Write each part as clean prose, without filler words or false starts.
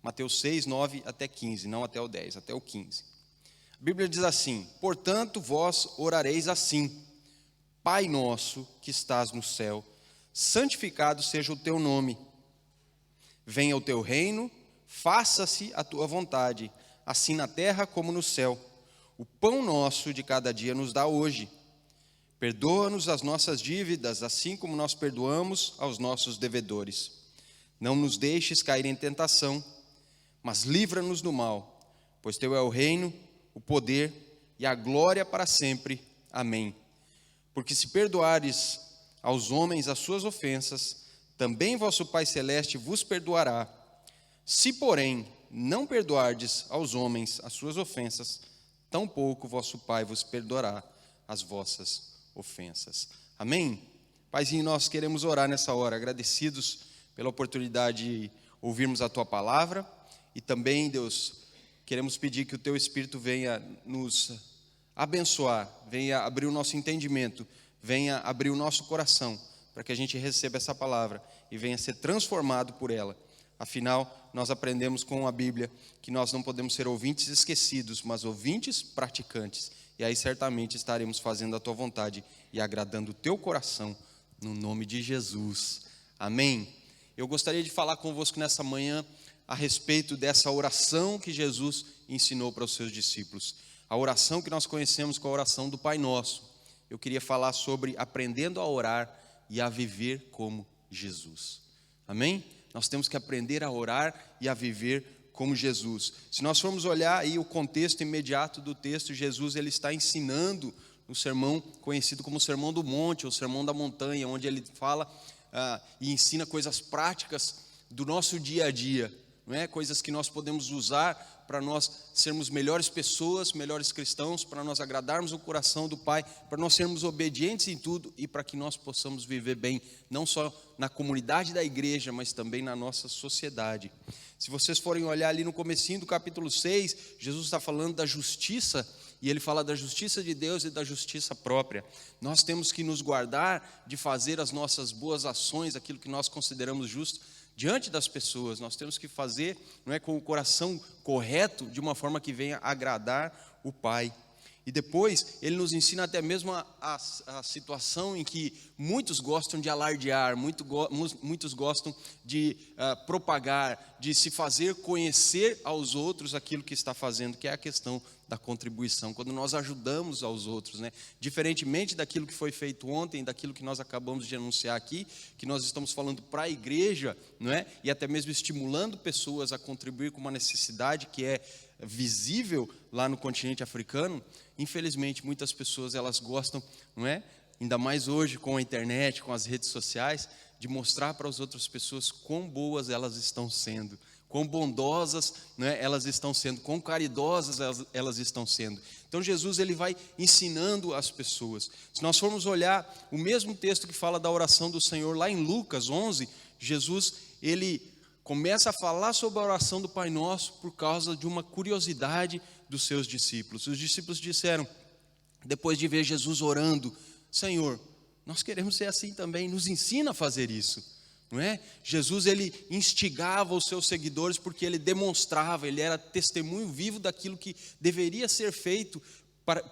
Mateus 6, 9 até 15, não até o 10, até o 15. A Bíblia diz assim: portanto, vós orareis assim: Pai nosso que estás no céu, santificado seja o teu nome. Venha o teu reino, faça-se a tua vontade, assim na terra como no céu. O pão nosso de cada dia nos dá hoje. Perdoa-nos as nossas dívidas, assim como nós perdoamos aos nossos devedores. Não nos deixes cair em tentação, mas livra-nos do mal, pois teu é o reino, o poder e a glória para sempre. Amém. Porque se perdoares aos homens as suas ofensas, também vosso Pai Celeste vos perdoará. Se, porém, não perdoardes aos homens as suas ofensas, tampouco vosso Pai vos perdoará as vossas ofensas. Amém? Paizinho, nós queremos orar nessa hora, agradecidos pela oportunidade de ouvirmos a Tua palavra. E também, Deus, queremos pedir que o Teu Espírito venha nos abençoar, venha abrir o nosso entendimento, venha abrir o nosso coração, para que a gente receba essa palavra e venha ser transformado por ela. Afinal, nós aprendemos com a Bíblia que nós não podemos ser ouvintes esquecidos, mas ouvintes praticantes. E aí certamente estaremos fazendo a Tua vontade e agradando o Teu coração, no nome de Jesus. Amém? Eu gostaria de falar convosco nessa manhã a respeito dessa oração que Jesus ensinou para os seus discípulos. A oração que nós conhecemos como a oração do Pai Nosso. Eu queria falar sobre aprendendo a orar e a viver como Jesus. Amém? Nós temos que aprender a orar e a viver como Jesus. Se nós formos olhar aí o contexto imediato do texto, Jesus ele está ensinando o sermão conhecido como o Sermão do Monte, ou Sermão da Montanha, onde ele fala e ensina coisas práticas do nosso dia a dia, não é? Coisas que nós podemos usar para nós sermos melhores pessoas, melhores cristãos, para nós agradarmos o coração do Pai, para nós sermos obedientes em tudo e para que nós possamos viver bem, não só na comunidade da igreja, mas também na nossa sociedade. Se vocês forem olhar ali no comecinho do capítulo 6, Jesus está falando da justiça, e ele fala da justiça de Deus e da justiça própria. Nós temos que nos guardar de fazer as nossas boas ações, aquilo que nós consideramos justo, diante das pessoas. Nós temos que fazer, não é, com o coração correto, de uma forma que venha agradar o Pai. E depois ele nos ensina até mesmo a situação em que muitos gostam de alardear, muitos gostam de propagar, de se fazer conhecer aos outros aquilo que está fazendo, que é a questão da contribuição, quando nós ajudamos aos outros, né? Diferentemente daquilo que foi feito ontem, daquilo que nós acabamos de anunciar aqui, que nós estamos falando para a igreja, não é? E até mesmo estimulando pessoas a contribuir com uma necessidade que é visível lá no continente africano. Infelizmente, muitas pessoas elas gostam, não é? Ainda mais hoje com a internet, com as redes sociais, de mostrar para as outras pessoas quão boas elas estão sendo, quão bondosas, né, elas estão sendo, quão caridosas elas estão sendo. Então Jesus ele vai ensinando as pessoas. Se nós formos olhar o mesmo texto que fala da oração do Senhor lá em Lucas 11, Jesus ele começa a falar sobre a oração do Pai Nosso por causa de uma curiosidade dos seus discípulos. Os discípulos disseram, depois de ver Jesus orando: Senhor, nós queremos ser assim também, nos ensina a fazer isso, não é? Jesus ele instigava os seus seguidores porque ele demonstrava, ele era testemunho vivo daquilo que deveria ser feito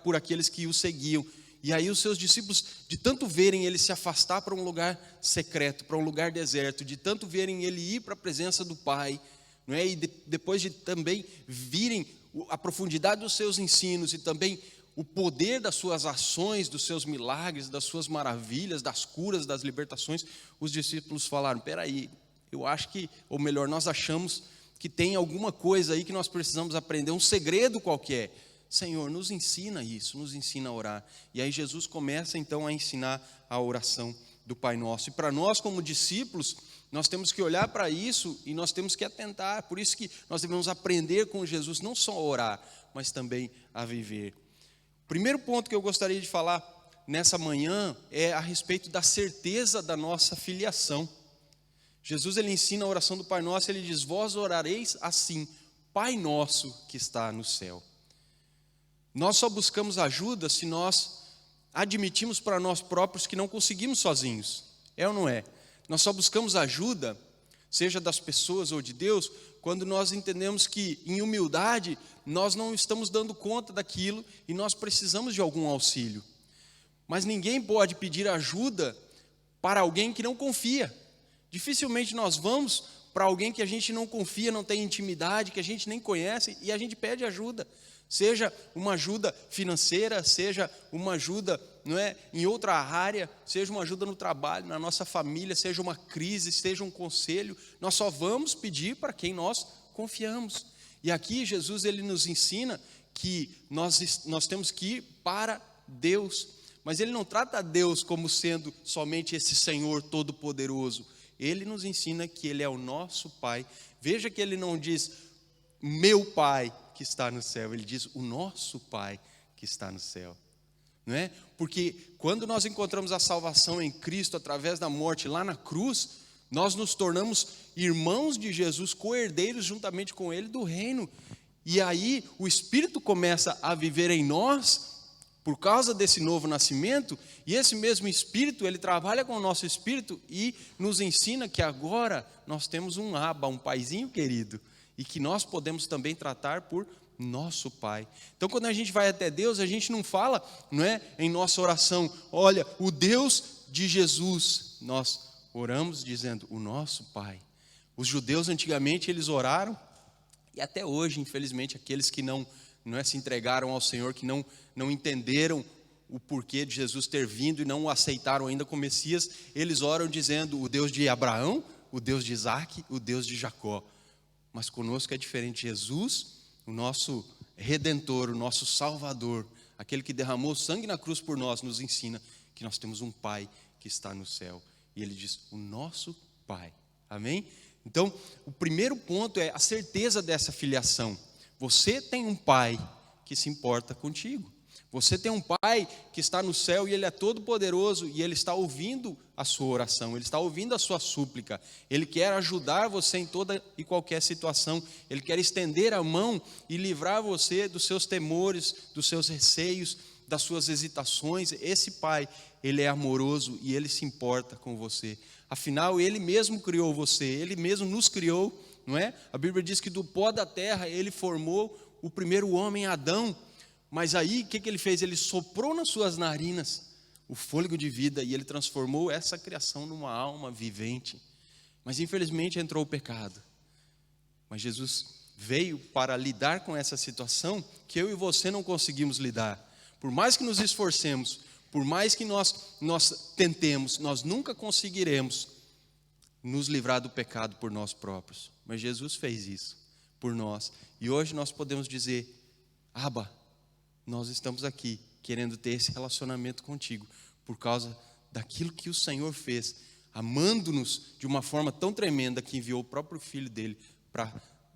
por aqueles que o seguiam. E aí os seus discípulos, de tanto verem ele se afastar para um lugar secreto, para um lugar deserto, de tanto verem ele ir para a presença do Pai, não é? E depois de também virem a profundidade dos seus ensinos e também o poder das suas ações, dos seus milagres, das suas maravilhas, das curas, das libertações, os discípulos falaram: peraí, eu acho que, ou melhor, nós achamos que tem alguma coisa aí que nós precisamos aprender, um segredo qualquer. Senhor, nos ensina isso, nos ensina a orar. E aí Jesus começa então a ensinar a oração do Pai Nosso. E para nós como discípulos, nós temos que olhar para isso e nós temos que atentar. Por isso que nós devemos aprender com Jesus, não só a orar, mas também a viver. O primeiro ponto que eu gostaria de falar nessa manhã é a respeito da certeza da nossa filiação. Jesus ele ensina a oração do Pai Nosso, ele diz: vós orareis assim, Pai Nosso que está no céu. Nós só buscamos ajuda se nós admitimos para nós próprios que não conseguimos sozinhos. É ou não é? Nós só buscamos ajuda, seja das pessoas ou de Deus, quando nós entendemos que, em humildade, nós não estamos dando conta daquilo e nós precisamos de algum auxílio. Mas ninguém pode pedir ajuda para alguém que não confia. Dificilmente nós vamos para alguém que a gente não confia, não tem intimidade, que a gente nem conhece, e a gente pede ajuda. Seja uma ajuda financeira, seja uma ajuda, não é, em outra área, seja uma ajuda no trabalho, na nossa família, seja uma crise, seja um conselho, nós só vamos pedir para quem nós confiamos. E aqui Jesus ele nos ensina que nós temos que ir para Deus, mas ele não trata Deus como sendo somente esse Senhor Todo-Poderoso. Ele nos ensina que ele é o nosso Pai. Veja que ele não diz meu Pai que está no céu, ele diz o nosso Pai que está no céu, não é? Porque quando nós encontramos a salvação em Cristo através da morte lá na cruz, nós nos tornamos irmãos de Jesus, co-herdeiros juntamente com ele do reino, e aí o Espírito começa a viver em nós por causa desse novo nascimento, e esse mesmo Espírito, ele trabalha com o nosso Espírito e nos ensina que agora nós temos um Abba, um paizinho querido, e que nós podemos também tratar por nosso Pai. Então quando a gente vai até Deus, a gente não fala, não é, em nossa oração, olha, o Deus de Jesus, nós oramos dizendo, o nosso Pai. Os judeus antigamente eles oraram, e até hoje, infelizmente, aqueles que não se entregaram ao Senhor, que não entenderam o porquê de Jesus ter vindo e não o aceitaram ainda como Messias, eles oram dizendo, o Deus de Abraão, o Deus de Isaac, o Deus de Jacó. Mas conosco é diferente. Jesus, o nosso Redentor, o nosso Salvador, aquele que derramou sangue na cruz por nós, nos ensina que nós temos um Pai que está no céu. E ele diz, o nosso Pai. Amém? Então, o primeiro ponto é a certeza dessa filiação. Você tem um Pai que se importa contigo. Você tem um Pai que está no céu e Ele é todo poderoso e Ele está ouvindo a sua oração, Ele está ouvindo a sua súplica, Ele quer ajudar você em toda e qualquer situação, Ele quer estender a mão e livrar você dos seus temores, dos seus receios, das suas hesitações. Esse Pai, Ele é amoroso e Ele se importa com você. Afinal, Ele mesmo criou você, Ele mesmo nos criou, não é? A Bíblia diz que do pó da terra Ele formou o primeiro homem, Adão. Mas aí, o que ele fez? Ele soprou nas suas narinas o fôlego de vida e ele transformou essa criação numa alma vivente. Mas infelizmente entrou o pecado. Mas Jesus veio para lidar com essa situação que eu e você não conseguimos lidar. Por mais que nos esforcemos, por mais que nós tentemos, nós nunca conseguiremos nos livrar do pecado por nós próprios. Mas Jesus fez isso por nós. E hoje nós podemos dizer, Abba, nós estamos aqui querendo ter esse relacionamento contigo, por causa daquilo que o Senhor fez, amando-nos de uma forma tão tremenda que enviou o próprio Filho dele para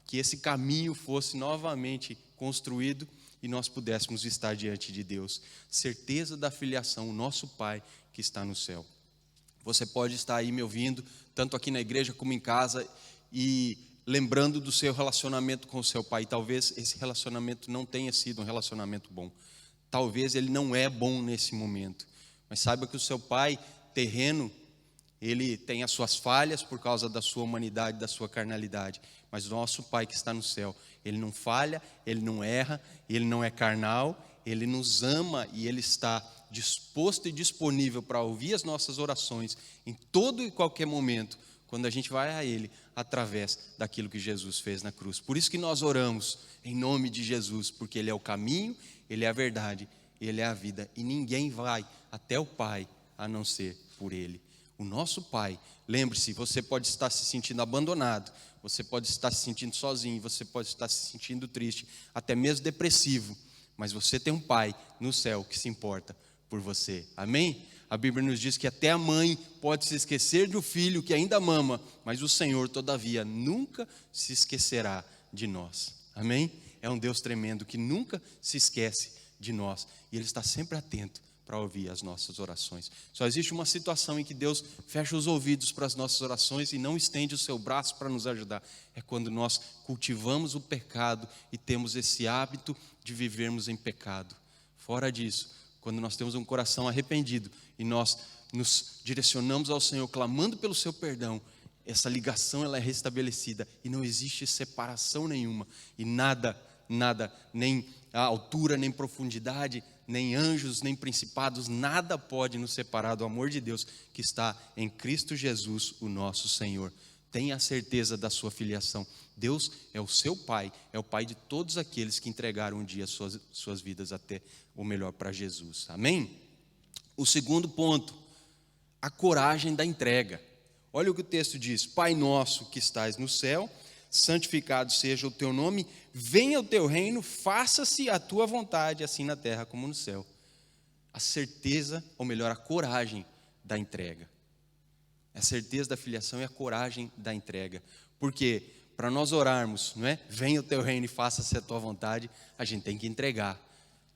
que esse caminho fosse novamente construído e nós pudéssemos estar diante de Deus. Certeza da filiação, o nosso Pai que está no céu. Você pode estar aí me ouvindo, tanto aqui na igreja como em casa, e lembrando do seu relacionamento com o seu pai. Talvez esse relacionamento não tenha sido um relacionamento bom. Talvez ele não é bom nesse momento. Mas saiba que o seu pai terreno, ele tem as suas falhas por causa da sua humanidade, da sua carnalidade. Mas o nosso Pai que está no céu, Ele não falha, Ele não erra, Ele não é carnal, Ele nos ama e Ele está disposto e disponível para ouvir as nossas orações em todo e qualquer momento, quando a gente vai a Ele, através daquilo que Jesus fez na cruz. Por isso que nós oramos em nome de Jesus, porque Ele é o caminho, Ele é a verdade, Ele é a vida. E ninguém vai até o Pai a não ser por Ele. O nosso Pai, lembre-se, você pode estar se sentindo abandonado, você pode estar se sentindo sozinho, você pode estar se sentindo triste, até mesmo depressivo, mas você tem um Pai no céu que se importa por você. Amém? A Bíblia nos diz que até a mãe pode se esquecer do filho que ainda mama, mas o Senhor, todavia, nunca se esquecerá de nós. Amém? É um Deus tremendo que nunca se esquece de nós e Ele está sempre atento para ouvir as nossas orações. Só existe uma situação em que Deus fecha os ouvidos para as nossas orações e não estende o seu braço para nos ajudar. É quando nós cultivamos o pecado e temos esse hábito de vivermos em pecado. Fora disso, quando nós temos um coração arrependido e nós nos direcionamos ao Senhor, clamando pelo seu perdão, essa ligação ela é restabelecida e não existe separação nenhuma. E nada, nem a altura, nem profundidade, nem anjos, nem principados, nada pode nos separar do amor de Deus que está em Cristo Jesus, o nosso Senhor. Tenha a certeza da sua filiação. Deus é o seu Pai, é o Pai de todos aqueles que entregaram um dia suas vidas até o melhor para Jesus. Amém? O segundo ponto, a coragem da entrega. Olha o que o texto diz: Pai nosso que estás no céu, santificado seja o teu nome, venha o teu reino, faça-se a tua vontade, assim na terra como no céu. A certeza, ou melhor, a coragem da entrega. A certeza da filiação e a coragem da entrega. Porque para nós orarmos, não é? Venha o teu reino e faça-se a tua vontade, a gente tem que entregar,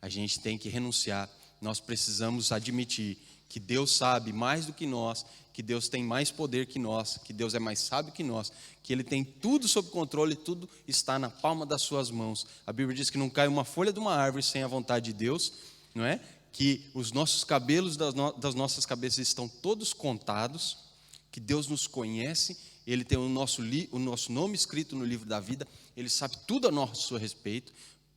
a gente tem que renunciar. Nós precisamos admitir que Deus sabe mais do que nós, que Deus tem mais poder que nós, que Deus é mais sábio que nós, que Ele tem tudo sob controle, tudo está na palma das suas mãos. A Bíblia diz que não cai uma folha de uma árvore sem a vontade de Deus, não é? Que os nossos cabelos das nossas cabeças estão todos contados, que Deus nos conhece, Ele tem o nosso nome escrito no livro da vida, Ele sabe tudo a nosso respeito,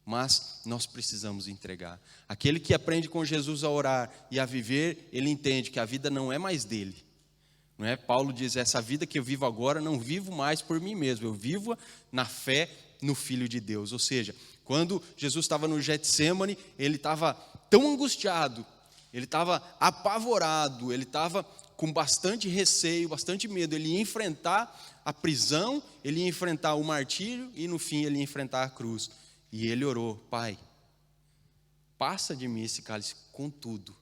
mas nós precisamos entregar. Aquele que aprende com Jesus a orar e a viver, ele entende que a vida não é mais dele. Não é? Paulo diz: essa vida que eu vivo agora, não vivo mais por mim mesmo, eu vivo na fé no Filho de Deus. Ou seja, quando Jesus estava no Getsêmani, ele estava tão angustiado, ele estava apavorado, ele estava com bastante receio, bastante medo. Ele ia enfrentar a prisão, ele ia enfrentar o martírio e no fim ele ia enfrentar a cruz. E ele orou: Pai, passa de mim esse cálice, contudo,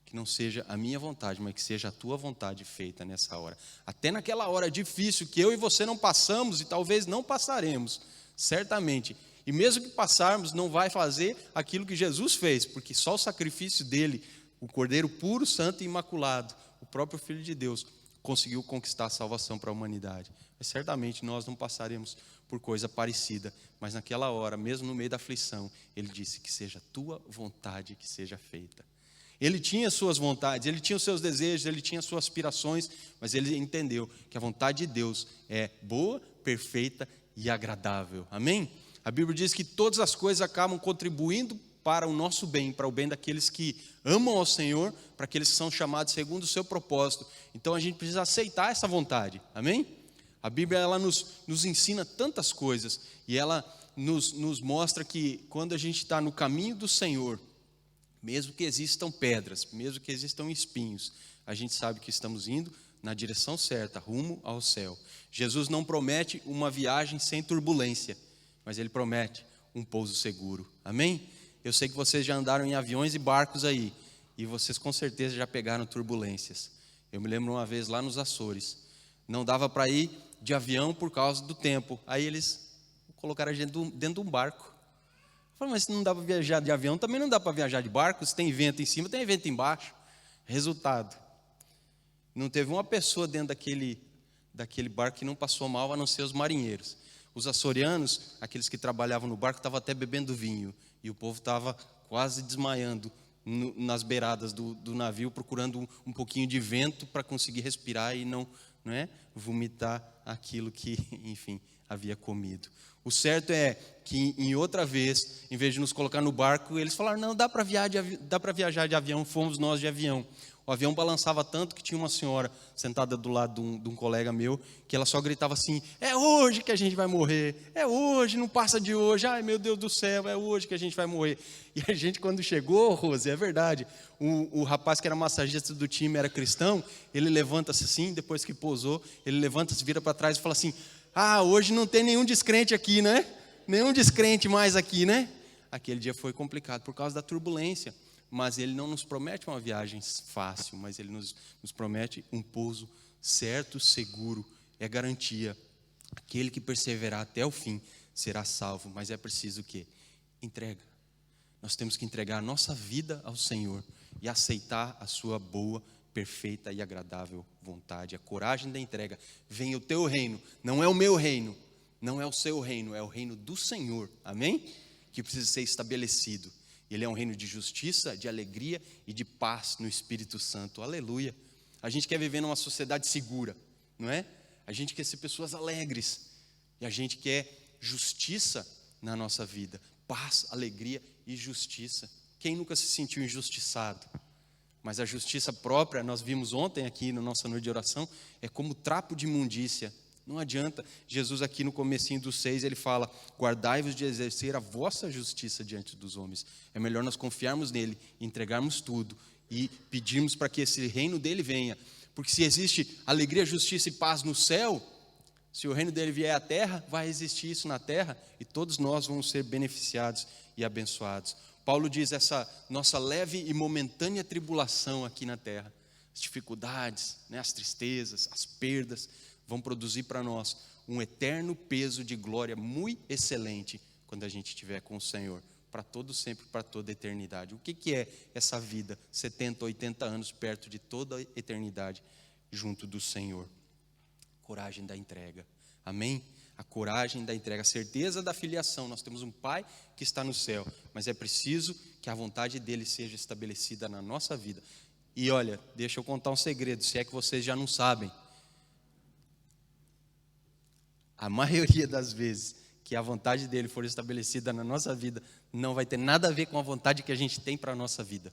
que não seja a minha vontade, mas que seja a tua vontade feita nessa hora. Até naquela hora difícil que eu e você não passamos e talvez não passaremos, certamente. E mesmo que passarmos, não vai fazer aquilo que Jesus fez, porque só o sacrifício dele, o Cordeiro puro, santo e imaculado, o próprio Filho de Deus, conseguiu conquistar a salvação para a humanidade. Mas certamente nós não passaremos por coisa parecida, mas naquela hora, mesmo no meio da aflição, ele disse: que seja a tua vontade que seja feita. Ele tinha suas vontades, ele tinha os seus desejos, ele tinha suas aspirações, mas ele entendeu que a vontade de Deus é boa, perfeita e agradável. Amém? A Bíblia diz que todas as coisas acabam contribuindo para o nosso bem, para o bem daqueles que amam ao Senhor, para aqueles que são chamados segundo o seu propósito. Então a gente precisa aceitar essa vontade. Amém? A Bíblia ela nos ensina tantas coisas e ela nos mostra que quando a gente está no caminho do Senhor, mesmo que existam pedras, mesmo que existam espinhos, a gente sabe que estamos indo na direção certa, rumo ao céu. Jesus não promete uma viagem sem turbulência, mas Ele promete um pouso seguro. Amém? Eu sei que vocês já andaram em aviões e barcos aí, e vocês com certeza já pegaram turbulências. Eu me lembro uma vez lá nos Açores, não dava para ir de avião por causa do tempo. Aí eles colocaram a gente dentro de um barco. Eu falei: mas se não dá para viajar de avião, também não dá para viajar de barco. Se tem vento em cima, tem vento embaixo. Resultado: não teve uma pessoa dentro daquele barco que não passou mal, a não ser os marinheiros. Os açorianos, aqueles que trabalhavam no barco, estavam até bebendo vinho. E o povo estava quase desmaiando nas beiradas do navio, procurando um pouquinho de vento para conseguir respirar e não vomitar aquilo que, enfim, havia comido. O certo é que, em outra vez, em vez de nos colocar no barco, eles falaram: não, dá para viajar de avião. Fomos nós de avião. O avião balançava tanto que tinha uma senhora sentada do lado de um colega meu, que ela só gritava assim: é hoje que a gente vai morrer, é hoje, não passa de hoje, ai meu Deus do céu, é hoje que a gente vai morrer. E a gente, quando chegou, Rose, é verdade, o rapaz que era massagista do time era cristão, ele levanta-se assim, depois que pousou, ele levanta-se, vira para trás e fala assim: ah, hoje não tem nenhum descrente aqui, né? Nenhum descrente mais aqui, né? Aquele dia foi complicado por causa da turbulência. Mas Ele não nos promete uma viagem fácil, mas Ele nos promete um pouso certo, seguro, é garantia. Aquele que perseverar até o fim será salvo, mas é preciso o quê? Entrega. Nós temos que entregar a nossa vida ao Senhor e aceitar a sua boa, perfeita e agradável vontade. A coragem da entrega. Venha o teu reino, não é o meu reino, não é o seu reino, é o reino do Senhor, amém? Que precisa ser estabelecido. Ele é um reino de justiça, de alegria e de paz no Espírito Santo. Aleluia. A gente quer viver numa sociedade segura, não é? A gente quer ser pessoas alegres. E a gente quer justiça na nossa vida. Paz, alegria e justiça. Quem nunca se sentiu injustiçado? Mas a justiça própria, nós vimos ontem aqui na nossa noite de oração, é como trapo de imundícia. Não adianta. Jesus aqui no comecinho do 6, ele fala: guardai-vos de exercer a vossa justiça diante dos homens. É melhor nós confiarmos nele, entregarmos tudo e pedirmos para que esse reino dele venha. Porque se existe alegria, justiça e paz no céu, se o reino dele vier à terra, vai existir isso na terra e todos nós vamos ser beneficiados e abençoados. Paulo diz: essa nossa leve e momentânea tribulação aqui na terra, as dificuldades, as tristezas, as perdas, vão produzir para nós um eterno peso de glória muito excelente quando a gente estiver com o Senhor, para todo sempre, para toda a eternidade. O que é essa vida? 70, 80 anos perto de toda a eternidade junto do Senhor. Coragem da entrega, amém? A coragem da entrega, a certeza da filiação. Nós temos um Pai que está no céu, mas é preciso que a vontade dele seja estabelecida na nossa vida. E olha, deixa eu contar um segredo, se é que vocês já não sabem. A maioria das vezes que a vontade dele for estabelecida na nossa vida, não vai ter nada a ver com a vontade que a gente tem para a nossa vida.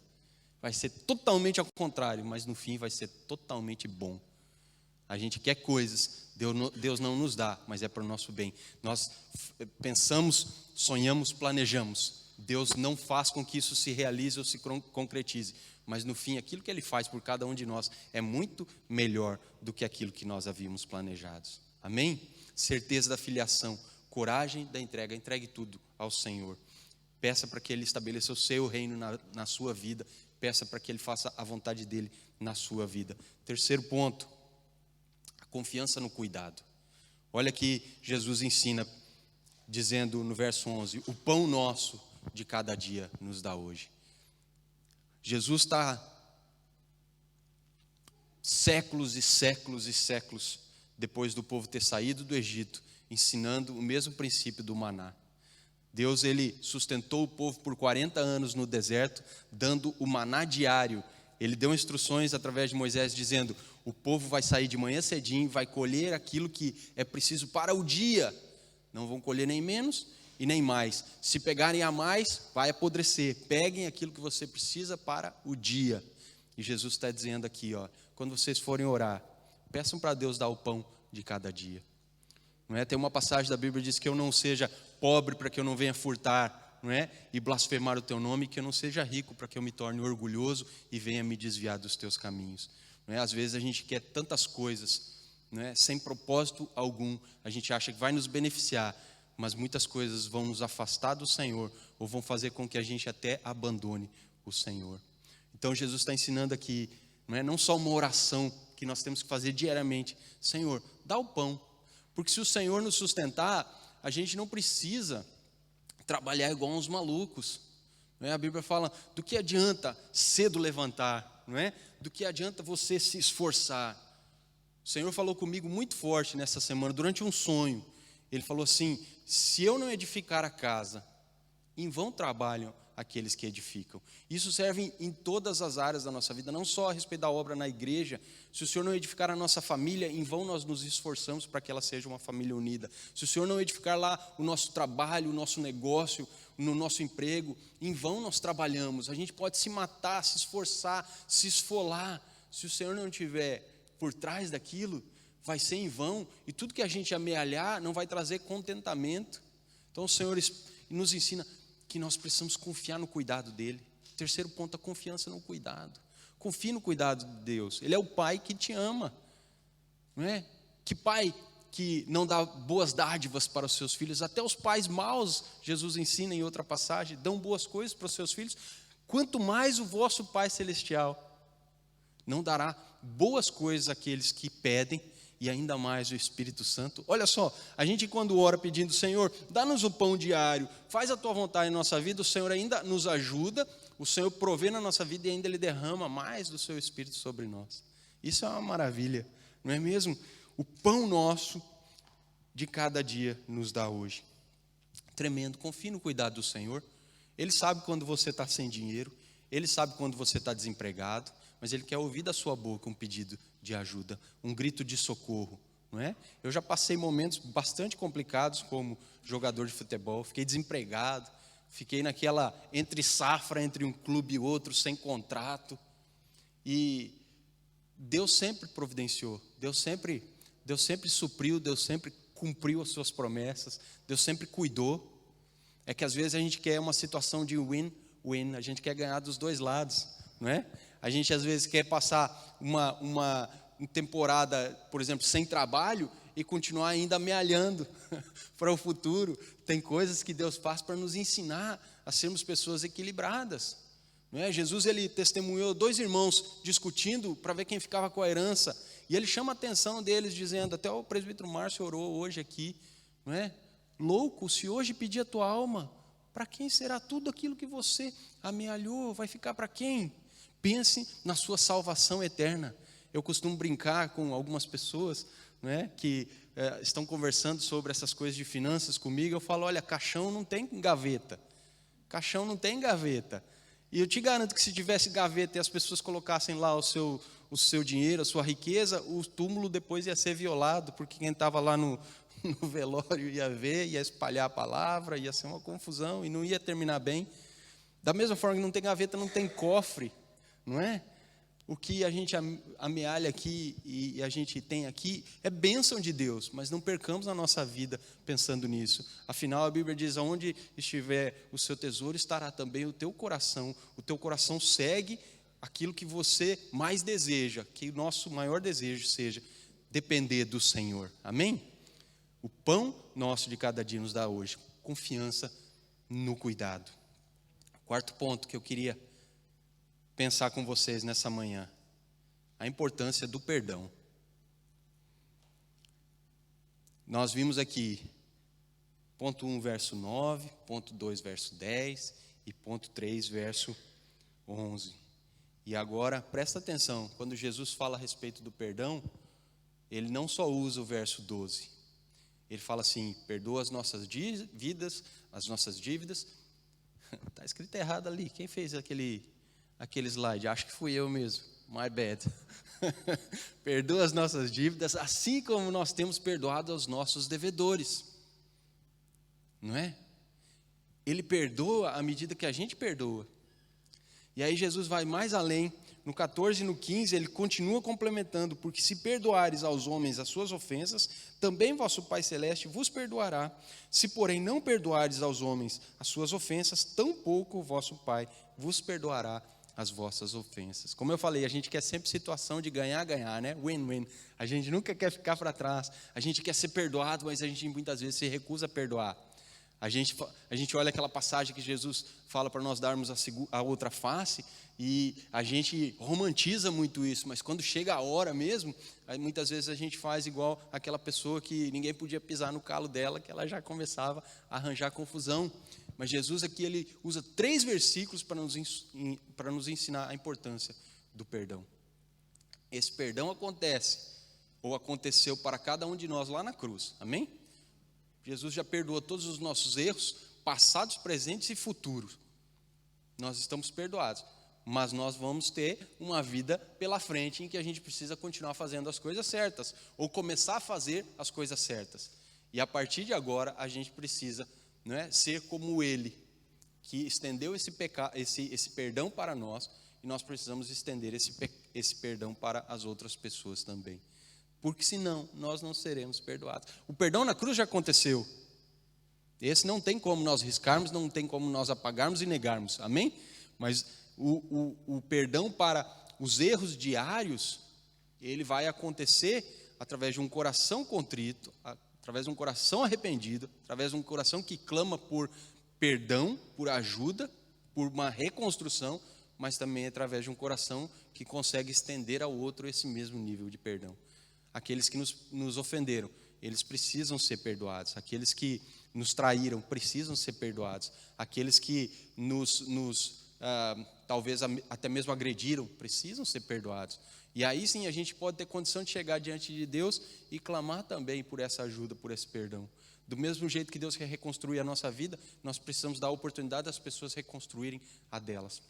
Vai ser totalmente ao contrário, mas no fim vai ser totalmente bom. A gente quer coisas, Deus não nos dá, mas é para o nosso bem. Nós pensamos, sonhamos, planejamos. Deus não faz com que isso se realize ou se concretize. Mas no fim, aquilo que Ele faz por cada um de nós é muito melhor do que aquilo que nós havíamos planejado. Amém? Certeza da filiação, coragem da entrega. Entregue tudo ao Senhor. Peça para que Ele estabeleça o seu reino na sua vida. Peça para que Ele faça a vontade dEle na sua vida. Terceiro ponto. Confiança no cuidado. Olha que Jesus ensina, dizendo no verso 11: o pão nosso de cada dia nos dá hoje. Jesus está séculos e séculos e séculos depois do povo ter saído do Egito, ensinando o mesmo princípio do maná. Deus, ele sustentou o povo por 40 anos no deserto, dando o maná diário. Ele deu instruções através de Moisés, dizendo: o povo vai sair de manhã cedinho, vai colher aquilo que é preciso para o dia. Não vão colher nem menos e nem mais. Se pegarem a mais, vai apodrecer. Peguem aquilo que você precisa para o dia. E Jesus está dizendo aqui, quando vocês forem orar, peçam para Deus dar o pão de cada dia. Não é? Tem uma passagem da Bíblia que diz que eu não seja pobre para que eu não venha furtar, não é? E blasfemar o teu nome, que eu não seja rico para que eu me torne orgulhoso e venha me desviar dos teus caminhos. Não é? Às vezes a gente quer tantas coisas, não é? Sem propósito algum, a gente acha que vai nos beneficiar, mas muitas coisas vão nos afastar do Senhor, ou vão fazer com que a gente até abandone o Senhor. Então Jesus está ensinando aqui, não só uma oração que nós temos que fazer diariamente: Senhor, dá o pão. Porque se o Senhor nos sustentar, a gente não precisa trabalhar igual uns malucos. Não é? A Bíblia fala: do que adianta cedo levantar? Não é? Do que adianta você se esforçar? O Senhor falou comigo muito forte nessa semana, durante um sonho. Ele falou assim: se eu não edificar a casa, em vão trabalham aqueles que edificam. Isso serve em todas as áreas da nossa vida, não só a respeito da obra na igreja. Se o Senhor não edificar a nossa família, em vão nós nos esforçamos para que ela seja uma família unida. Se o Senhor não edificar lá o nosso trabalho, o nosso negócio, no nosso emprego, em vão nós trabalhamos. A gente pode se matar, se esforçar, se esfolar. Se o Senhor não estiver por trás daquilo, vai ser em vão. E tudo que a gente amealhar não vai trazer contentamento. Então o Senhor nos ensina que nós precisamos confiar no cuidado dEle. Terceiro ponto, a confiança no cuidado. Confie no cuidado de Deus. Ele é o Pai que te ama. Não é? Que pai que não dá boas dádivas para os seus filhos? Até os pais maus, Jesus ensina em outra passagem, dão boas coisas para os seus filhos. Quanto mais o vosso Pai Celestial não dará boas coisas àqueles que pedem, e ainda mais o Espírito Santo. Olha só, a gente quando ora pedindo: Senhor, dá-nos o pão diário, faz a tua vontade em nossa vida, o Senhor ainda nos ajuda, o Senhor provê na nossa vida e ainda Ele derrama mais do seu Espírito sobre nós. Isso é uma maravilha, não é mesmo? O pão nosso de cada dia nos dá hoje. Tremendo. Confie no cuidado do Senhor. Ele sabe quando você está sem dinheiro, Ele sabe quando você está desempregado, mas Ele quer ouvir da sua boca um pedido de ajuda, um grito de socorro. não é? Eu já passei momentos bastante complicados como jogador de futebol, fiquei desempregado, fiquei naquela entre safra, entre um clube e outro, sem contrato, e Deus sempre providenciou, Deus sempre supriu, Deus sempre cumpriu as suas promessas, Deus sempre cuidou. É que às vezes a gente quer uma situação de win-win, a gente quer ganhar dos dois lados, não é? A gente às vezes quer passar uma temporada, por exemplo, sem trabalho e continuar ainda amealhando para o futuro. Tem coisas que Deus faz para nos ensinar a sermos pessoas equilibradas, não é? Jesus, ele testemunhou 2 irmãos discutindo para ver quem ficava com a herança, e ele chama a atenção deles dizendo, até o presbítero Márcio orou hoje aqui, não é? Louco, se hoje pedir a tua alma, para quem será tudo aquilo que você amealhou? Vai ficar para quem? Pense na sua salvação eterna. Eu costumo brincar com algumas pessoas, não é, que estão conversando sobre essas coisas de finanças comigo. Eu falo, olha, caixão não tem gaveta. Caixão não tem gaveta. E eu te garanto que se tivesse gaveta e as pessoas colocassem lá o seu dinheiro, a sua riqueza, o túmulo depois ia ser violado, porque quem estava lá no velório ia ver, ia espalhar a palavra, ia ser uma confusão e não ia terminar bem. Da mesma forma que não tem gaveta, não tem cofre, não é? O que a gente amealha aqui e a gente tem aqui é bênção de Deus, mas não percamos a nossa vida pensando nisso. Afinal, a Bíblia diz, onde estiver o seu tesouro, estará também o teu coração. O teu coração segue aquilo que você mais deseja, que o nosso maior desejo seja depender do Senhor. Amém? O pão nosso de cada dia nos dá hoje. Confiança no cuidado. 4º ponto que eu queria pensar com vocês nessa manhã. A importância do perdão. Nós vimos aqui, ponto 1, verso 9, ponto 2, verso 10 e ponto 3, verso 11. E agora, presta atenção, quando Jesus fala a respeito do perdão, ele não só usa o verso 12. Ele fala assim, perdoa as nossas dívidas. Está escrito errado ali. Quem fez aquele slide? Acho que fui eu mesmo. My bad. Perdoa as nossas dívidas, assim como nós temos perdoado aos nossos devedores. Não é? Ele perdoa à medida que a gente perdoa. E aí Jesus vai mais além. No 14 e no 15, ele continua complementando, porque se perdoares aos homens as suas ofensas, também vosso Pai Celeste vos perdoará. Se, porém, não perdoares aos homens as suas ofensas, tampouco o vosso Pai vos perdoará as vossas ofensas. Como eu falei, a gente quer sempre situação de ganhar, né? Win-win. A gente nunca quer ficar para trás. A gente quer ser perdoado, mas a gente muitas vezes se recusa a perdoar. A gente olha aquela passagem que Jesus fala para nós darmos a outra face, e a gente romantiza muito isso, mas quando chega a hora mesmo, muitas vezes a gente faz igual aquela pessoa que ninguém podia pisar no calo dela, que ela já começava a arranjar confusão. Mas Jesus aqui, ele usa 3 versículos para nos ensinar a importância do perdão. Esse perdão aconteceu para cada um de nós lá na cruz, amém? Jesus já perdoou todos os nossos erros, passados, presentes e futuros. Nós estamos perdoados, mas nós vamos ter uma vida pela frente em que a gente precisa continuar fazendo as coisas certas, ou começar a fazer as coisas certas. E a partir de agora, a gente precisa, não é, ser como Ele, que estendeu esse perdão para nós, e nós precisamos estender esse perdão para as outras pessoas também. Porque senão, nós não seremos perdoados. O perdão na cruz já aconteceu. Esse não tem como nós riscarmos, não tem como nós apagarmos e negarmos, amém? Mas o perdão para os erros diários, ele vai acontecer através de um coração contrito, através de um coração arrependido, através de um coração que clama por perdão, por ajuda, por uma reconstrução, mas também através de um coração que consegue estender ao outro esse mesmo nível de perdão. Aqueles que nos ofenderam, eles precisam ser perdoados. Aqueles que nos traíram precisam ser perdoados. Aqueles que talvez até mesmo agrediram precisam ser perdoados. E aí sim a gente pode ter condição de chegar diante de Deus e clamar também por essa ajuda, por esse perdão. Do mesmo jeito que Deus quer reconstruir a nossa vida, nós precisamos dar a oportunidade das pessoas reconstruírem a delas.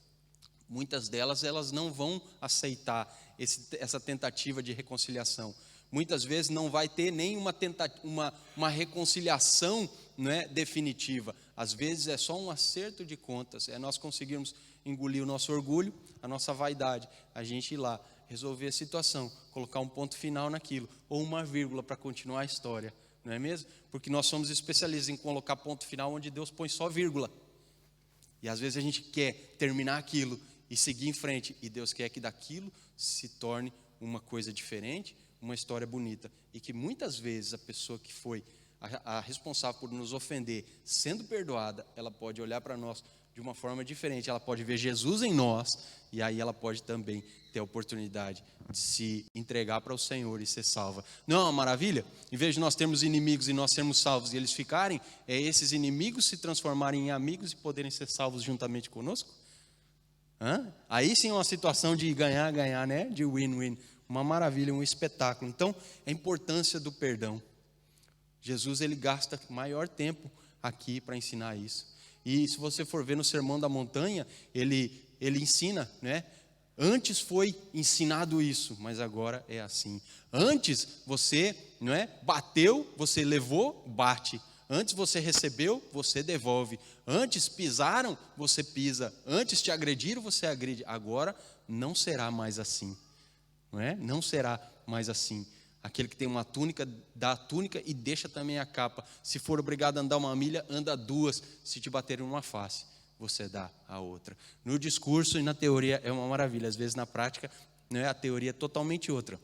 Muitas delas, elas não vão aceitar essa tentativa de reconciliação, Muitas vezes não vai ter nem uma reconciliação, não é, definitiva. Às vezes é só um acerto de contas, é nós conseguirmos engolir o nosso orgulho, a nossa vaidade, a gente ir lá, resolver a situação, colocar um ponto final naquilo, ou uma vírgula para continuar a história, não é mesmo? Porque nós somos especialistas em colocar ponto final onde Deus põe só vírgula. E às vezes a gente quer terminar aquilo e seguir em frente, e Deus quer que daquilo se torne uma coisa diferente, uma história bonita. E que muitas vezes a pessoa que foi a responsável por nos ofender, sendo perdoada, ela pode olhar para nós de uma forma diferente, ela pode ver Jesus em nós, e aí ela pode também ter a oportunidade de se entregar para o Senhor e ser salva. Não é uma maravilha? Em vez de nós termos inimigos e nós sermos salvos e eles ficarem, esses inimigos se transformarem em amigos e poderem ser salvos juntamente conosco? Aí sim é uma situação de ganhar, ganhar, né? De win-win. Uma maravilha, um espetáculo. Então, a importância do perdão. Jesus, ele gasta maior tempo aqui para ensinar isso. E se você for ver no Sermão da Montanha, ele ensina, né? Antes foi ensinado isso, mas agora é assim. Antes você, não é, bateu, você levou, bate. Antes você recebeu, você devolve. Antes pisaram, você pisa. Antes te agrediram, você agride. Agora não será mais assim. Não é? Não será mais assim. Aquele que tem uma túnica, dá a túnica e deixa também a capa. Se for obrigado a andar uma milha, anda duas. Se te baterem numa face, você dá a outra. No discurso e na teoria é uma maravilha. Às vezes na prática, né, a teoria é totalmente outra.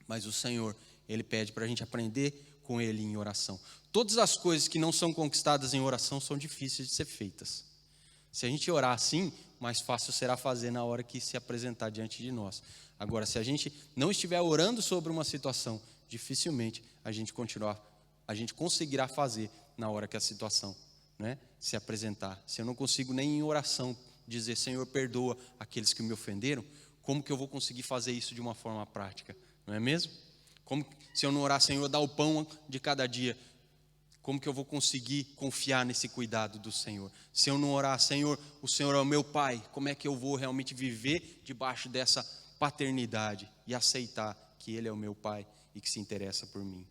Mas o Senhor, Ele pede para a gente aprender com Ele em oração. Todas as coisas que não são conquistadas em oração são difíceis de ser feitas. Se a gente orar assim, mais fácil será fazer na hora que se apresentar diante de nós. Agora, se a gente não estiver orando sobre uma situação, dificilmente a gente conseguirá fazer na hora que a situação, né, se apresentar. Se eu não consigo nem em oração dizer, Senhor, perdoa aqueles que me ofenderam, como que eu vou conseguir fazer isso de uma forma prática? Não é mesmo? Como, se eu não orar, Senhor, dá o pão de cada dia, como que eu vou conseguir confiar nesse cuidado do Senhor? Se eu não orar, Senhor, o Senhor é o meu Pai, como é que eu vou realmente viver debaixo dessa paternidade e aceitar que Ele é o meu Pai e que se interessa por mim?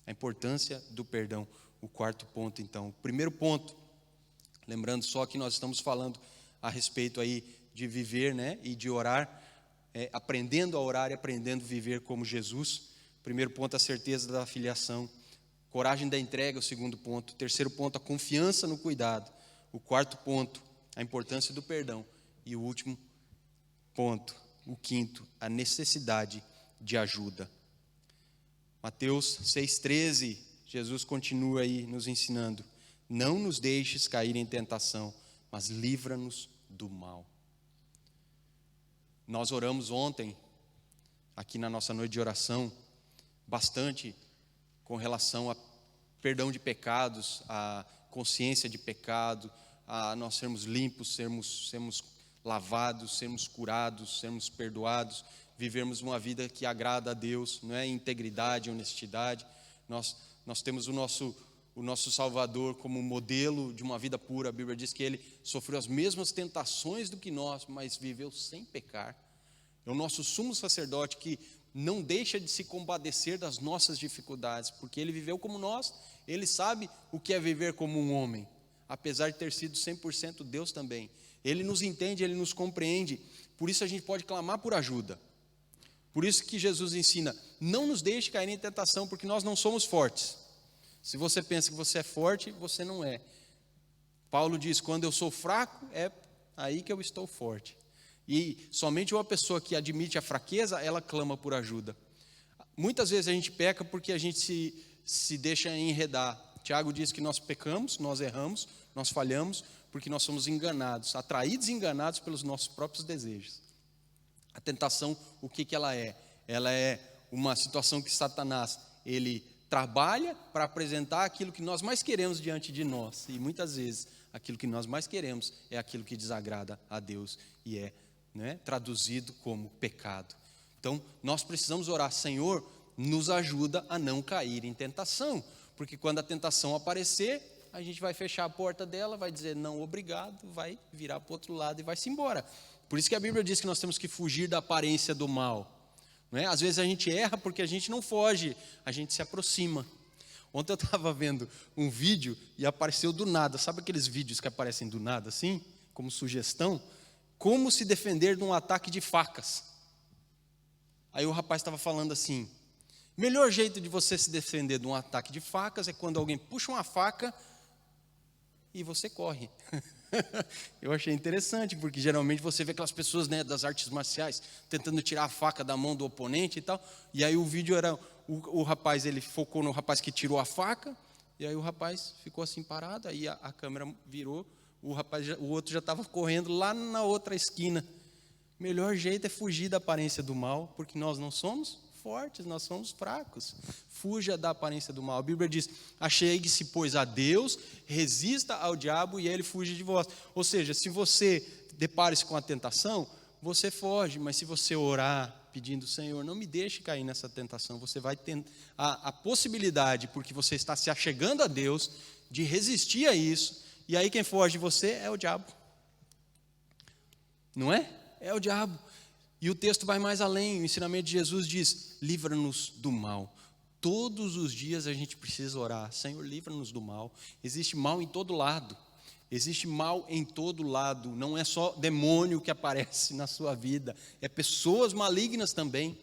A importância do perdão, o quarto ponto então. O primeiro ponto, lembrando só que nós estamos falando a respeito aí de viver, né, e de orar, aprendendo a orar e aprendendo a viver como Jesus. O primeiro ponto, a certeza da filiação. Coragem da entrega, o segundo ponto. O terceiro ponto, a confiança no cuidado. O quarto ponto, a importância do perdão. E o último ponto, o quinto, a necessidade de ajuda. Mateus 6,13, Jesus continua aí nos ensinando. Não nos deixes cair em tentação, mas livra-nos do mal. Nós oramos ontem, aqui na nossa noite de oração, bastante com relação a perdão de pecados, a consciência de pecado, a nós sermos limpos, sermos lavados, sermos curados, sermos perdoados, vivermos uma vida que agrada a Deus, não é? Integridade, honestidade. Nós temos o nosso Salvador como modelo de uma vida pura. A Bíblia diz que Ele sofreu as mesmas tentações do que nós, mas viveu sem pecar. É o nosso sumo sacerdote que não deixa de se compadecer das nossas dificuldades, porque Ele viveu como nós, Ele sabe o que é viver como um homem, apesar de ter sido 100% Deus também. Ele nos entende, Ele nos compreende, por isso a gente pode clamar por ajuda. Por isso que Jesus ensina, não nos deixe cair em tentação, porque nós não somos fortes. Se você pensa que você é forte, você não é. Paulo diz, quando eu sou fraco, é aí que eu estou forte. E somente uma pessoa que admite a fraqueza, ela clama por ajuda. Muitas vezes a gente peca porque a gente se deixa enredar. Tiago diz que nós pecamos, nós erramos, nós falhamos, porque nós somos enganados, atraídos e enganados pelos nossos próprios desejos. A tentação, o que ela é? Ela é uma situação que Satanás, ele trabalha para apresentar aquilo que nós mais queremos diante de nós. E muitas vezes, aquilo que nós mais queremos é aquilo que desagrada a Deus e é, né, traduzido como pecado. Então, nós precisamos orar, Senhor, nos ajuda a não cair em tentação, porque quando a tentação aparecer, a gente vai fechar a porta dela, vai dizer não, obrigado, vai virar para o outro lado e vai-se embora. Por isso que a Bíblia diz que nós temos que fugir da aparência do mal. não é? Às vezes a gente erra porque a gente não foge, a gente se aproxima. Ontem eu estava vendo um vídeo e apareceu do nada. Sabe aqueles vídeos que aparecem do nada assim, como sugestão? Como se defender de um ataque de facas. Aí o rapaz estava falando assim: melhor jeito de você se defender de um ataque de facas é quando alguém puxa uma faca e você corre. Eu achei interessante, porque geralmente você vê aquelas pessoas, né, das artes marciais tentando tirar a faca da mão do oponente e tal. E aí o vídeo era o rapaz, ele focou no rapaz que tirou a faca, e aí o rapaz ficou assim parado, aí a câmera virou, o outro já estava correndo lá na outra esquina. Melhor jeito é fugir da aparência do mal, porque nós não somos fortes, nós somos fracos. Fuja da aparência do mal. A Bíblia diz: achegue-se, pois, a Deus, resista ao diabo e ele fuge de vós. Ou seja, se você depare-se com a tentação, você foge, mas se você orar pedindo: Senhor, não me deixe cair nessa tentação, você vai ter a possibilidade, porque você está se achegando a Deus, de resistir a isso, e aí quem foge de você é o diabo. Não é? É o diabo. E o texto vai mais além, o ensinamento de Jesus diz: livra-nos do mal. Todos os dias a gente precisa orar: Senhor, livra-nos do mal. Existe mal em todo lado. Existe mal em todo lado. Não é só demônio que aparece na sua vida, é pessoas malignas também.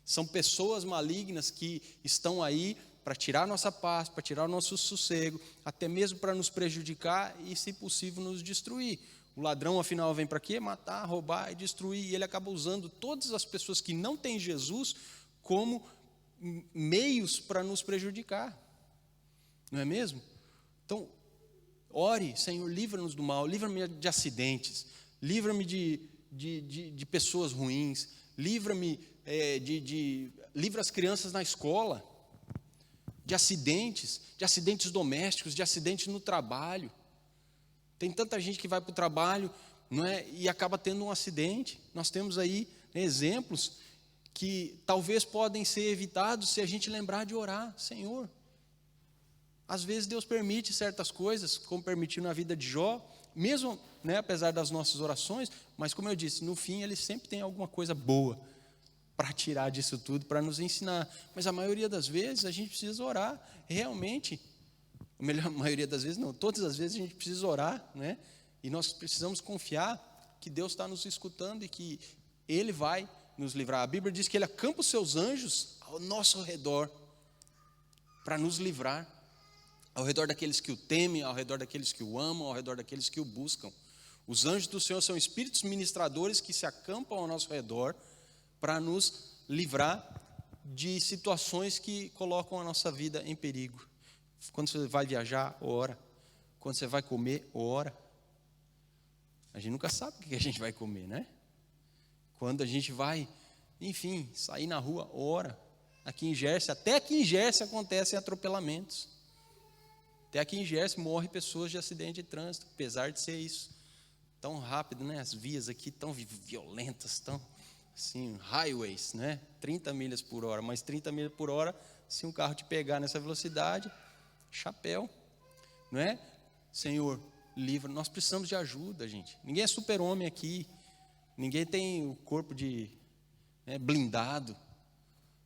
São pessoas malignas que estão aí para tirar a nossa paz, para tirar o nosso sossego, até mesmo para nos prejudicar e, se possível, nos destruir. O ladrão, afinal, vem para quê? Matar, roubar e destruir. E ele acaba usando todas as pessoas que não têm Jesus como meios para nos prejudicar. Não é mesmo? Então, ore: Senhor, livra-nos do mal, livra-me de acidentes, livra-me de pessoas ruins, livra-me livra as crianças na escola, de acidentes domésticos, de acidentes no trabalho. Tem tanta gente que vai para o trabalho, não é, e acaba tendo um acidente. Nós temos aí, né, exemplos que talvez podem ser evitados se a gente lembrar de orar. Senhor, às vezes Deus permite certas coisas, como permitiu na vida de Jó, mesmo, né, apesar das nossas orações, mas como eu disse, no fim ele sempre tem alguma coisa boa para tirar disso tudo, para nos ensinar. Mas a maioria das vezes a gente precisa orar realmente. A maioria das vezes não, todas as vezes a gente precisa orar, né? E nós precisamos confiar que Deus está nos escutando e que Ele vai nos livrar. A Bíblia diz que Ele acampa os seus anjos ao nosso redor para nos livrar, ao redor daqueles que o temem, ao redor daqueles que o amam, ao redor daqueles que o buscam. Os anjos do Senhor são espíritos ministradores que se acampam ao nosso redor para nos livrar de situações que colocam a nossa vida em perigo. Quando você vai viajar, ora. Quando você vai comer, ora. A gente nunca sabe o que a gente vai comer, né? Quando a gente vai, enfim, sair na rua, ora. Até aqui em Gerce acontecem atropelamentos. Até aqui em Gerce morrem pessoas de acidente de trânsito, apesar de ser isso tão rápido, né? As vias aqui tão violentas, tão assim, highways, né? 30 milhas por hora, mas 30 milhas por hora, se um carro te pegar nessa velocidade, chapéu, não é? Senhor, livra. Nós precisamos de ajuda, gente. Ninguém é super-homem aqui. Ninguém tem o corpo blindado.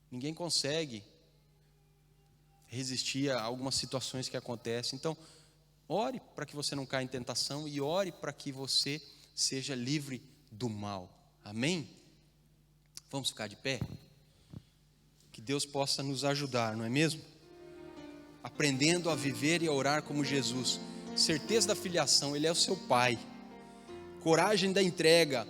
Ninguém consegue resistir a algumas situações que acontecem. Então, ore para que você não caia em tentação e ore para que você seja livre do mal. Amém? Vamos ficar de pé? Que Deus possa nos ajudar, não é mesmo? Aprendendo a viver e a orar como Jesus. Certeza da filiação, Ele é o seu Pai. Coragem da entrega.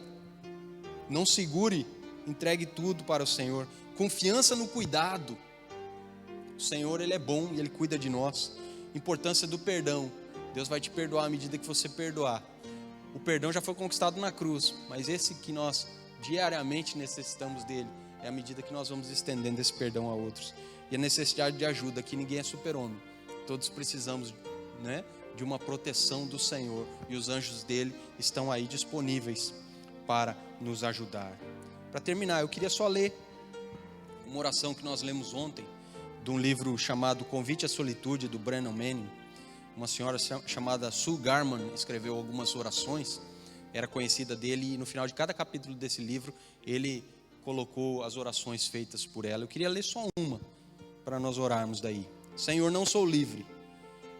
Não segure, entregue tudo para o Senhor. Confiança no cuidado. O Senhor, Ele é bom e Ele cuida de nós. Importância do perdão. Deus vai te perdoar à medida que você perdoar. O perdão já foi conquistado na cruz, mas esse que nós diariamente necessitamos dele, é à medida que nós vamos estendendo esse perdão a outros. E a necessidade de ajuda, que ninguém é super-homem. Todos precisamos, né, de uma proteção do Senhor. E os anjos dele estão aí disponíveis para nos ajudar. Para terminar, eu queria só ler uma oração que nós lemos ontem, de um livro chamado Convite à Solitude, do Brennan Manning. Uma senhora chamada Sue Garman escreveu algumas orações, era conhecida dele, e no final de cada capítulo desse livro, ele colocou as orações feitas por ela. Eu queria ler só uma, para nós orarmos daí. Senhor, não sou livre,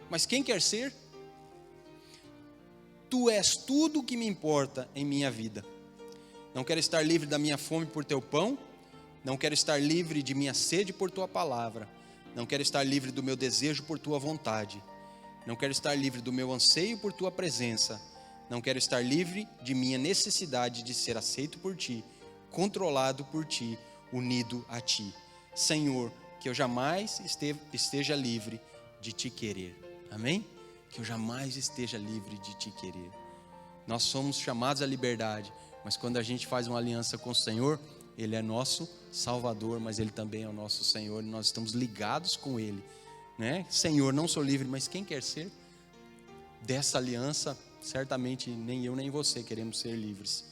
mas quem quer ser? Tu és tudo o que me importa em minha vida. Não quero estar livre da minha fome por teu pão, não quero estar livre de minha sede por tua palavra, não quero estar livre do meu desejo por tua vontade, não quero estar livre do meu anseio por tua presença, não quero estar livre de minha necessidade de ser aceito por ti, controlado por ti, unido a ti. Senhor, que eu jamais esteja livre de te querer. Amém? Que eu jamais esteja livre de te querer. Nós somos chamados à liberdade, mas quando a gente faz uma aliança com o Senhor, Ele é nosso Salvador, mas Ele também é o nosso Senhor, e nós estamos ligados com Ele, né? Senhor, não sou livre, mas quem quer ser? Dessa aliança, certamente nem eu nem você queremos ser livres.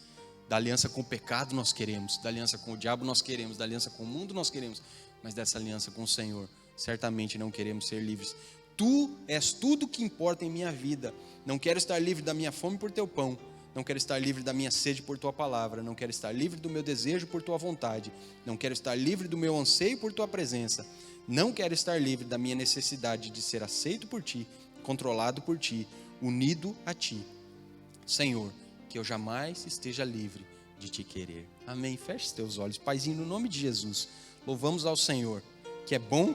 Da aliança com o pecado nós queremos, da aliança com o diabo nós queremos, da aliança com o mundo nós queremos, mas dessa aliança com o Senhor, certamente não queremos ser livres. Tu és tudo que importa em minha vida. Não quero estar livre da minha fome por teu pão, não quero estar livre da minha sede por tua palavra, não quero estar livre do meu desejo por tua vontade, não quero estar livre do meu anseio por tua presença, não quero estar livre da minha necessidade de ser aceito por ti, controlado por ti, unido a ti. Senhor, que eu jamais esteja livre de te querer. Amém. Feche os teus olhos. Paizinho, no nome de Jesus, louvamos ao Senhor, que é bom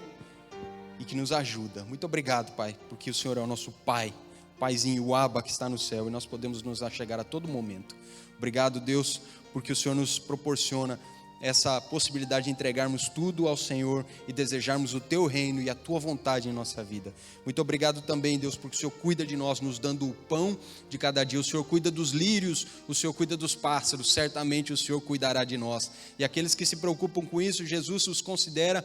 e que nos ajuda. Muito obrigado, Pai, porque o Senhor é o nosso Pai, Paizinho, o Abba que está no céu, e nós podemos nos achegar a todo momento. Obrigado, Deus, porque o Senhor nos proporciona essa possibilidade de entregarmos tudo ao Senhor e desejarmos o teu reino e a tua vontade em nossa vida. Muito obrigado também, Deus, porque o Senhor cuida de nós, nos dando o pão de cada dia. O Senhor cuida dos lírios, o Senhor cuida dos pássaros, certamente o Senhor cuidará de nós. E aqueles que se preocupam com isso, Jesus os considera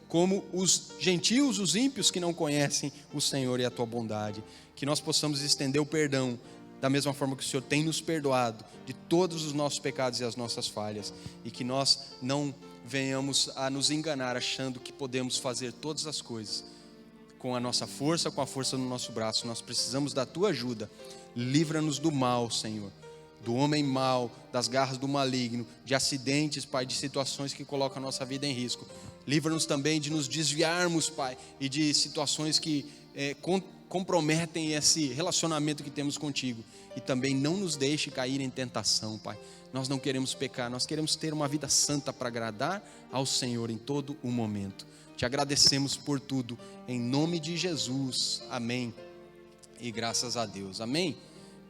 como os gentios, os ímpios que não conhecem o Senhor e a tua bondade. Que nós possamos estender o perdão da mesma forma que o Senhor tem nos perdoado de todos os nossos pecados e as nossas falhas, e que nós não venhamos a nos enganar achando que podemos fazer todas as coisas com a nossa força, com a força no nosso braço. Nós precisamos da tua ajuda. Livra-nos do mal, Senhor, do homem mau, das garras do maligno, de acidentes, Pai, de situações que colocam a nossa vida em risco. Livra-nos também de nos desviarmos, Pai, e de situações que comprometem esse relacionamento que temos contigo. E também não nos deixe cair em tentação, Pai. Nós não queremos pecar, nós queremos ter uma vida santa para agradar ao Senhor em todo o momento. Te agradecemos por tudo, em nome de Jesus. Amém. E graças a Deus. Amém.